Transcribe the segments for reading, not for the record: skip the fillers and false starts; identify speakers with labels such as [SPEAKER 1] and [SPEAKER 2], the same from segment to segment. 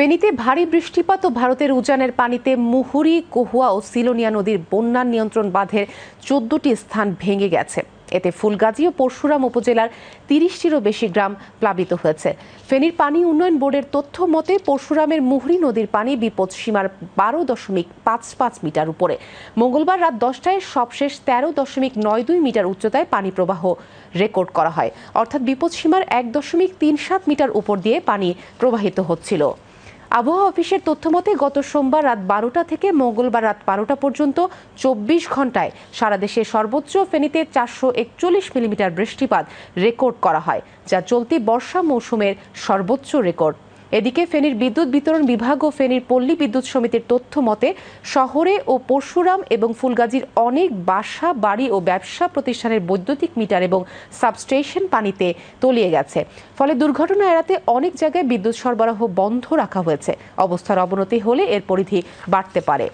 [SPEAKER 1] ফেনীতে ভারী বৃষ্টিপাত ও ভারতের উজানের পানিতে মুহুরী, কহুয়া ও সিলোনিয়া নদীর বন্যা নিয়ন্ত্রণ বাঁধের ১৪টি স্থান ভেঙে গেছে। এতে ফুলগাজী ও পরশুরাম উপজেলার ৩০টিরও বেশি গ্রাম প্লাবিত হয়েছে। ফেনীর পানি উন্নয়ন বোর্ডের তথ্য মতে পরশুরামের মুহুরী নদীর পানি বিপদসীমার ১২.৫৫ মিটার উপরে। মঙ্গলবার রাত ১০টায় সবশেষ ১৩.৯২ মিটার উচ্চতায় পানি প্রবাহ রেকর্ড করা হয়, অর্থাৎ বিপদসীমার ১.৩৭ মিটার উপর দিয়ে পানি প্রবাহিত হচ্ছিল। আবহাওয়া অফিসের তথ্যমতে গত সোমবার রাত ১২টা থেকে মঙ্গলবার রাত ১২টা পর্যন্ত ২৪ ঘন্টায় সারা দেশে সর্বোচ্চ ফেনীতে ৪৪১ মিলিমিটার বৃষ্টিপাত রেকর্ড করা হয়, যা চলতি বর্ষা মৌসুমের সর্বোচ্চ রেকর্ড। এদিকে ফেনীর বিদ্যুৎ বিতরণ বিভাগ ও ফেনীর পল্লী বিদ্যুৎ সমিতির তথ্য মতে শহরে ও পরশুরাম এবং ফুলগাজীর অনেক বাসা, বাড়ি ও ব্যবসা প্রতিষ্ঠানের বৈদ্যুতিক মিটার এবং সাবস্টেশন পানিতে তলিয়ে গেছে। ফলে দুর্ঘটনা এড়াতে অনেক জায়গায় বিদ্যুৎ সরবরাহ বন্ধ রাখা হয়েছে। অবস্থার অবনতি হলে এর পরিধি বাড়তে পারে।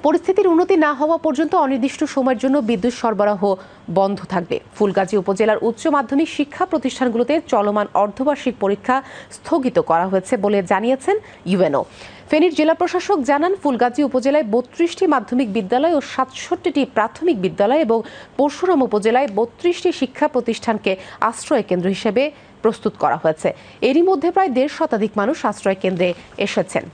[SPEAKER 1] পরিস্থিতির উন্নতি না হওয়া পর্যন্ত অনির্দিষ্ট সময়ের জন্য বিদ্যুৎ সরবরাহ বন্ধ থাকবে। ফুলগাজী উপজেলার উচ্চ মাধ্যমিক শিক্ষা প্রতিষ্ঠানগুলোতে চলমান অর্ধবার্ষিক পরীক্ষা স্থগিত করা হয়েছে বলে জানিয়েছেন ইউএনও। ফেনীর জেলা প্রশাসক জানান, ফুলগাজী উপজেলায় ৩২টি মাধ্যমিক বিদ্যালয় ও ৬৭টি প্রাথমিক বিদ্যালয় এবং পরশুরাম উপজেলায় ৩২টি শিক্ষা প্রতিষ্ঠানকে আশ্রয় কেন্দ্র হিসেবে প্রস্তুত করা হয়েছে। এরই মধ্যে প্রায় ১.৫ শতাধিক মানুষ আশ্রয় কেন্দ্রে এসেছেন।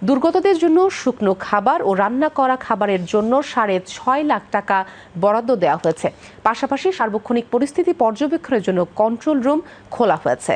[SPEAKER 1] দুর্গতদের জন্য শুকনো খাবার ও রান্না করা খাবারের জন্য ৬.৫ লাখ টাকা বরাদ্দ দেওয়া হয়েছে। পাশাপাশি সার্বক্ষণিক পরিস্থিতি পর্যবেক্ষণের জন্য কন্ট্রোল রুম খোলা হয়েছে।